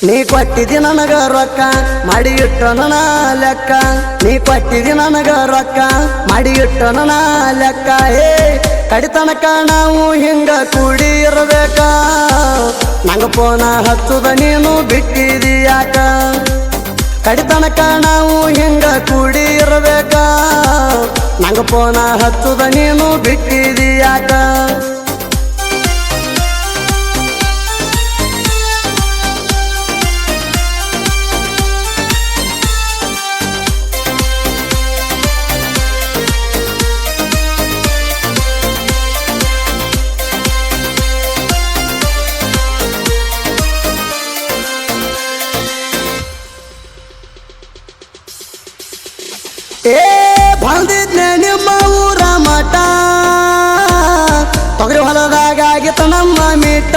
ನೀ ಕೊಟ್ಟಿದಿ ನನಗ ರೊಕ್ಕ ಮಾಡಿ ಇಟ್ಟ ನನ್ನ ಲೆಕ್ಕ ನೀ ಕೊಟ್ಟಿದಿ ನನಗ ರೊಕ್ಕ ಮಾಡಿ ಇಟ್ಟ ನನ್ನ ಲೆಕ್ಕ ಕಡಿತನಕ ನಾವು ಹಿಂಗ ಕೂಡಿ ಇರಬೇಕ ನಂಗ ಫೋನ ಹಚ್ಚುದ ನೀನು ಬಿಟ್ಟಿದಿ ಯಾಕ ಕಡಿತನಕ ನಾವು ಹಿಂಗ ಕೂಡಿ ಇರಬೇಕ ನಂಗ ಫೋನ ಹಚ್ಚುದ ನೀನು ಬಿಟ್ಟಿದಿ ಯಾಕ ಬಂದಿದ್ನೆ ನಿಮ್ಮ ಊರ ಮಠ ತೊಗರಿ ಹೊಲದಾಗಿತ್ತು ನಮ್ಮ ಮೀಟ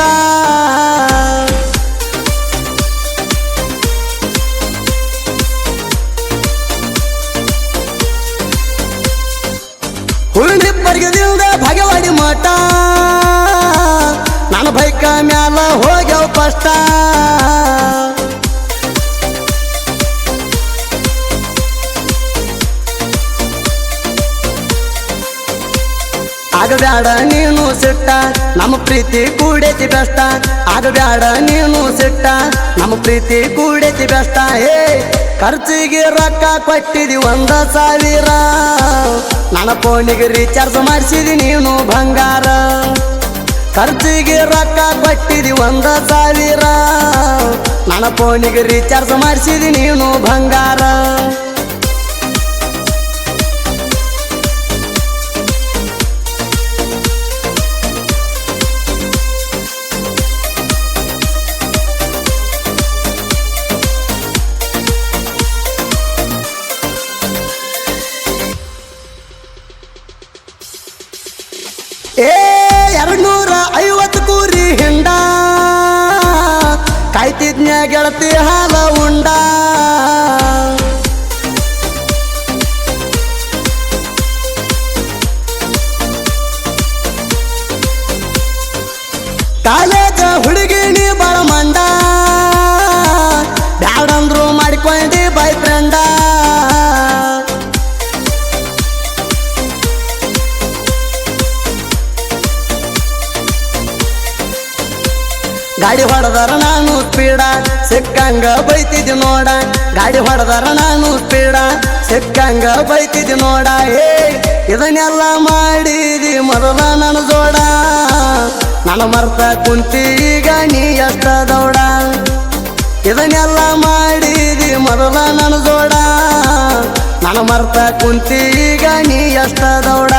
ಹುರುಳಿಪ್ಪರ್ಗದಿಂದ ಭಾಗವಾಡಿ ಮಠ ನಾನು ಬೈಕ ಮ್ಯಾಲ ಹೋಗ್ಯವ ಕಷ್ಟ ಆಗಬ್ಯಾಡ ನೀನು ಸಿಟ್ಟ ನಮ್ಮ ಪ್ರೀತಿ ಕೂಡೈತಿ ಬೆಷ್ಟ ಆಗಬ್ಯಾಡ ನೀನು ಸಿಟ್ಟ ನಮ್ಮ ಪ್ರೀತಿ ಕೂಡೈತಿ ಬೆಷ್ಟ ಖರ್ಚಿಗೆ ರೊಕ್ಕ ಕೊಟ್ಟಿದಿ 1,000 ನನ್ನ ಫೋನಿಗೆ ರೀಚಾರ್ಜ್ ಮಾಡಿಸಿದಿ ನೀನು ಬಂಗಾರ ಖರ್ಚಿಗೆ ರೊಕ್ಕ ಕೊಟ್ಟಿದಿ 1,000 ನನ್ನ ಫೋನಿಗೆ ರೀಚಾರ್ಜ್ ಮಾಡಿಸಿದಿ ನೀನು ಬಂಗಾರ $250 ಕೂರಿ ಹಿಂಡ ಕಾಯ್ತಿದ್ನ್ಯ ಗೆಳತಿ ಹಾಲ ಉಂಡ ಕಾಲೇಜ ಹುಡುಗಿಣಿ ಬಾಳ ಮಂಡ ಬ್ಯಾಡಂದ್ರು ಮಾಡಿಕೊಂಡಿ ಬಾಯ್ ಫ್ರೆಂಡ ಗಾಡಿ ಹೊಡೆದಾರ ನಾನು ಸ್ಪೀಡ ಸಿಕ್ಕಂಗ ಬೈತಿದ್ದಿ ನೋಡ ಗಾಡಿ ಹೊಡೆದಾರ ನಾನು ಸ್ಪೀಡ ಸಿಕ್ಕಂಗ ಬೈತಿದ್ದಿ ನೋಡ ಇದನ್ನೆಲ್ಲ ಮಾಡಿದಿ ಮೊದಲ ನನ್ನ ಜೋಡ ನನ್ನ ಮರ್ತ ಕುಂತಿ ಈಗ ನೀ ಎಷ್ಟ ದೌಡ ಇದನ್ನೆಲ್ಲ ಮಾಡಿದಿ ಮೊದಲ ನನ್ನ ಜೋಡ ನನ್ನ ಮರ್ತ ಕುಂತಿ ಈಗ ನೀ ಎಷ್ಟ ದೌಡ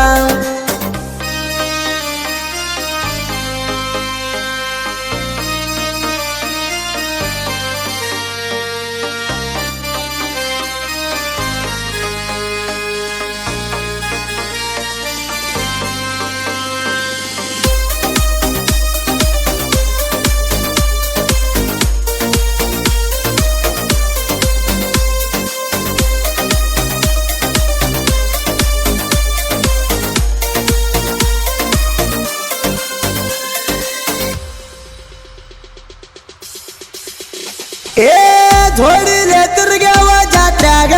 ಜೋಡಿಲೆ ತಿರುಗ್ಯಾವ ಜಾತ್ಯಾಗ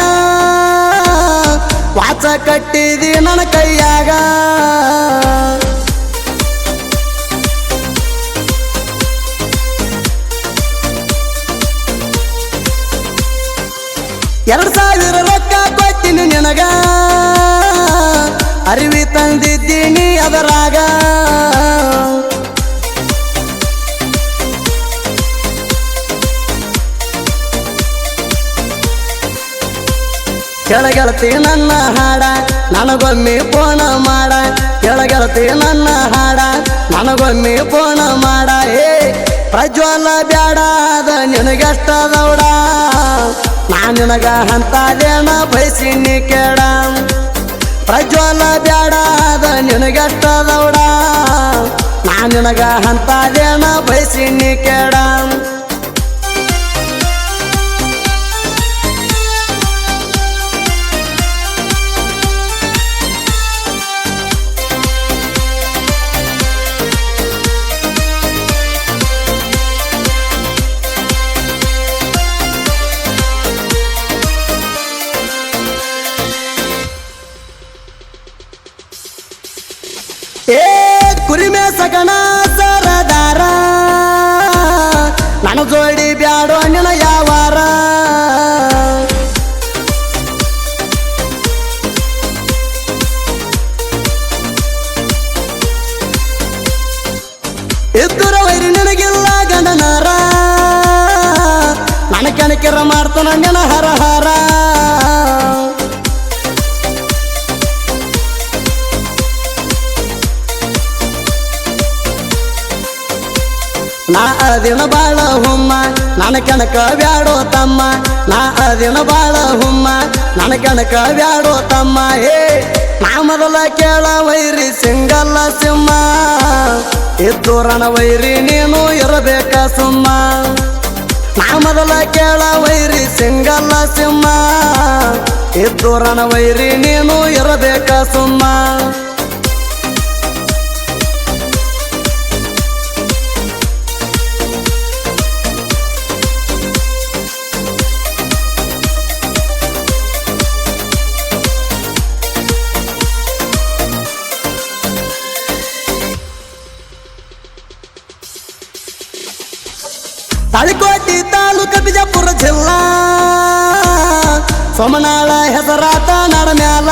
ವಾಚ ಕಟ್ಟಿದಿ ನನ್ನ ಕೈಯಾಗ $2,000 ರೊಕ್ಕ ಕೊಟ್ಟಿನಿ ನಿನಗ ಅರಿವಿ ತಂದಿದ್ದೀನಿ ಅದರಾಗ ಕೆಳಗೆಳತಿ ನನ್ನ ಹಾಡ ನನಗೊಮ್ಮೆ ಫೋನ ಮಾಡ ಕೆಳಗೆಳತಿ ನನ್ನ ಹಾಡ ನನಗೊಮ್ಮೆ ಫೋನ ಮಾಡ ಪ್ರಜ್ವಲ ಬ್ಯಾಡ ಅದ ನಿನಗೆಷ್ಟ ದೌಡ ನಾ ನಿನಗ ಅಂತದೇನ ಬಯಸಿನಿ ಕೇಳ ಪ್ರಜ್ವಲ ಬ್ಯಾಡ ಅದ ನಿನಗೆಷ್ಟ ದೌಡ ನಾ ನಿನಗ ಅಂತದೇನ ಬಯಸಿನಿ ಕೇಳ ಇದ್ದುರ ವೈರಿ ನಿನಗಿಲ್ಲ ಗಂಡನಾರ ನನ್ನ ಕಣಕಿರ ಮಾಡ್ತಾನ ನೆನ ಹರ ಹರ ನಾ ಅದಿನ ಬಾಳ ಹುಮ್ಮ ನನ್ನ ಕಣಕ ಬ್ಯಾಡೋ ತಮ್ಮ ನಾ ಅದಿನ ಬಾಳ ಹುಮ್ಮ ನನ್ನ ಕಣಕ ಬ್ಯಾಡೋ ತಮ್ಮ ಹೇ ನಾ ಮೊದಲ ಕೇಳ ವೈರಿ ಸಿಂಗಲ್ಲ ಸಿಂಹ ಇದ್ದೂರನ ವೈರಿ ನೀನು ಇರಬೇಕ ಸುಮ್ಮ ನಾ ಮೊದಲ ಕೇಳ ವೈರಿ ಸಿಂಗಲ್ಲ ಸಿಂಹ ಇದ್ದೂರನ ವೈರಿ ನೀನು ಇರಬೇಕ ಸುಮ್ಮ ತಾಳಿಕೋಟಿ ತಾಲೂಕು ಬಿಜಾಪುರ ಜಿಲ್ಲಾ ಸೋಮನಾಳ ಹೆಸರಾತ ನಡಮ್ಯಾಲ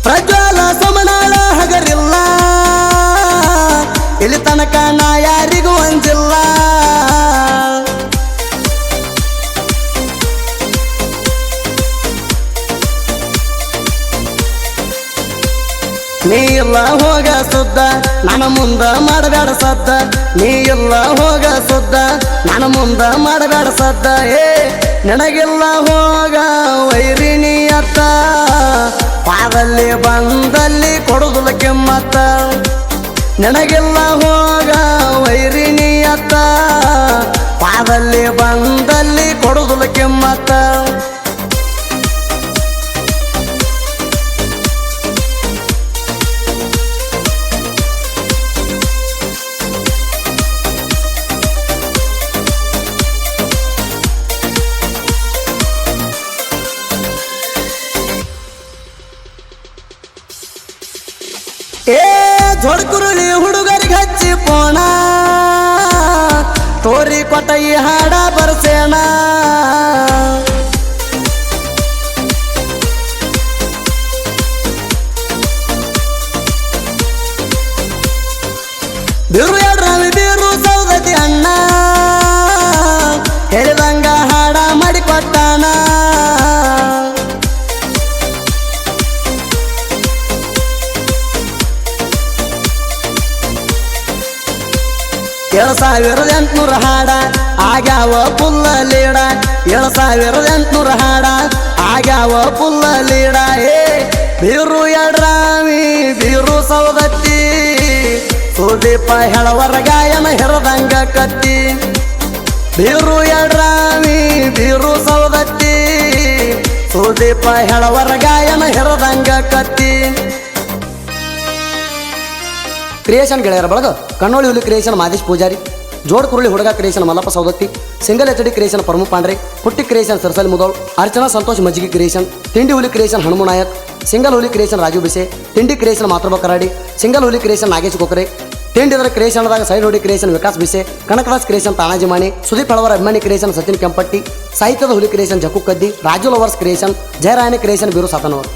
ಪ್ರಜ್ವಲ ಸೋಮನಾಳ ಹಗರಿಲ್ಲ ಇಲ್ಲಿ ತನಕ ನಾ ಯಾರಿಗೂ ಅಂಜಿಲ್ಲ ನೀ ಇಲ್ಲ ಹೋಗ ಸುದ್ದ ನನ್ನ ಮುಂದ ಮಾಡಬೇಡ ಸದ್ದ ನೀ ಇಲ್ಲ ಹೋಗ ಸುದ್ದ ನನ್ನ ಮುಂದ ಮಾಡಬೇಡ ಸದ್ದ ಏ ನಿನಗಿಲ್ಲ ಹೋಗ ವೈರಿಣಿ ಅತ್ತ ಪಾದಲ್ಲಿ ಬಂದಲ್ಲಿ ಕೊಡುದಿಲ್ಲ ಕೆಮ್ಮತ್ತ ನಿನಗಿಲ್ಲ ಹೋಗ ವೈರಿಣಿ ಅತ್ತ ಪಾದಲ್ಲಿ ಬಂದಲ್ಲಿ ಕೊಡುದಿಲ್ಲ ಕೆಮ್ಮತ್ತ ಏ ಜೋಡ್ಕುರುಳಿ ಹುಡುಗರಿಗೆ ಹಚ್ಚಿ ಪೋಣ ತೋರಿ ಕೊಟ್ಟ ಈ ಹಾಡ ಬರ್ಸೇಣ ಬೀರು ಎಡ್ರಾವಿ ಬೀರು ಸೌದತಿ ಅಣ್ಣ ಹೇಳಿದಂಗ ಹಾಡ ಮಾಡಿಕೊಟ್ಟಾನ ಏಳು ಸಾವಿರದ 800 ಹಾಡ ಆಗ್ಯಾವ ಪುಲ್ಲ ಲೀಡ 7800 ಹಾಡ ಆಗ್ಯಾವ ಪುಲ್ಲ ಲೀಡ ಏ ಬೀರು ಎಡ್ರಾವಿ ಬೀರು ಸೌದತ್ತಿ ಸುದೀಪ ಹೆಳವರ ಗಾಯನ ಹೆರದಂಗ ಕತ್ತಿ ಬೀರು ಎಡ್ರಾವಿ ಬೀರು ಸೌದತ್ತಿ ಸುದೀಪ ಹೆಳವರ ಗಾಯನ ಹೆರದಂಗ ಕತ್ತಿ ಕ್ರಿಯೇಷನ್ ಗೆಳೆಯರ ಬಳಗ ಕಣ್ಣೋಳಿ ಹುಲಿ ಕ್ರಿಯೇಷನ್ ಮಾದೇಶ್ ಪೂಜಾರಿ ಜೋಡ್ ಕುರುಳಿ ಹುಡುಗ creation Mallappa Saundatti single H D creation ಪ್ರಮುಖ ಪಾಂಡ್ರೆ ಪುಟ್ಟಿ ಕ್ರಿಯೇಷನ್ ಸರ್ಸಲ್ ಮುದೋಳ್ ಅರ್ಚನಾ ಸಂತೋಷ್ ಮಜ್ಜಿಗೆ ಕ್ರಿಯೇಷನ್ ತಿಂಡಿ ಹುಲಿ ಕ್ರಿಯೇಷನ್ ಹನುಮು ನಾಯಕ್ ಸಿಂಗಲ್ ಹುಲಿ ಕ್ರಿಯೇಷನ್ ರಾಜು ಬಿಸೆ ತಿಂಡಿ ಕ್ರಿಯೇಷನ್ ಮಾತೃಬ ಕರಾಡಿ ಸಿಂಗಲ್ ಹುಲಿ ಕ್ರಿಯೇಷನ್ ನಾಗೇಶ್ ಕೊಕರೆ ತಿಂಡಿದರ ಕ್ರಿಯೇಷನ್ದಾಗ ಸೈಡ್ ಹುಲಿ ಕ್ರಿಯೇಷನ್ ವಿಕಾಸ್ ಬಿಸೆ ಕನಕದಾಸ್ ಕ್ರಿಯೇಷನ್ ತಾನಾಜಿ ಮಾಣಿ ಸುದೀಪ್ ಹಳವರ ಅಭಿಮಾನಿ ಕ್ರಿಯೇಷನ್ ಸಚಿನ್ ಕೆಂಪಟ್ಟಿ ಸಾಹಿತ್ಯದ ಹುಲಿ creation ಜಕ್ಕು Kadri Raju lovers creation ಜಯರಾಯಣಿ ಕ್ರಿಯೇಷನ್ ಬೀರು ಸಾತನವರು